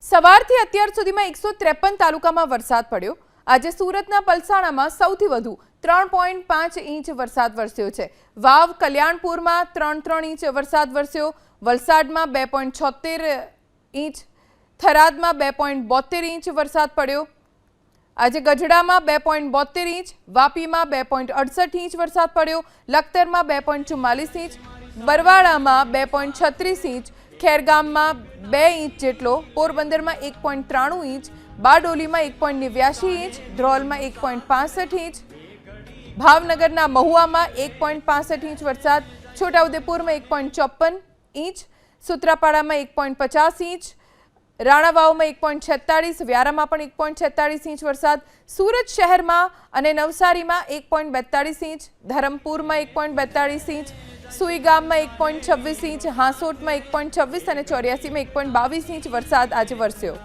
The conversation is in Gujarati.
સવારથી અત્યાર સુધીમાં 153 તાલુકામાં વરસાદ પડ્યો। આજે સુરતના પલસાણામાં સૌથી વધુ 3.5 ઇંચ વરસાદ વરસ્યો છે। વાવ કલ્યાણપુરમાં 3.3 ઇંચ વરસાદ વરસ્યો, વલસાડમાં 2.76 ઇંચ, થરાદમાં 2.72 ઇંચ વરસાદ પડ્યો। આજે ગઢડામાં 2.72 ઇંચ, વાપીમાં 2.68 ઇંચ વરસાદ પડ્યો, લખતરમાં 2.44 ઇંચ, બરવાડામાં 2.36 ઇંચ, ખેરગામમાં 2 ઇંચ જેટલો, પોરબંદરમાં 1.93 ઇંચ, બારડોલીમાં 1.89 ઇંચ, ધ્રોલમાં 1.65 ઇંચ, ભાવનગરના મહુવામાં 1.65 ઇંચ વરસાદ, છોટાઉદેપુરમાં 1.54 ઇંચ, સુત્રાપાડામાં 1.50 ઇંચ, રાણાવાવમાં 1.46, વ્યારામાં પણ 1.46 ઇંચ વરસાદ, સુરત શહેરમાં અને નવસારીમાં 1.42 ઇંચ, ધરમપુરમાં 1.42 ઇંચ, સુઈગામમાં 1.26 ઇંચ, હાંસોટમાં 1.26 અને ચોર્યાસીમાં 1.22 ઇંચ વરસાદ આજે વરસ્યો।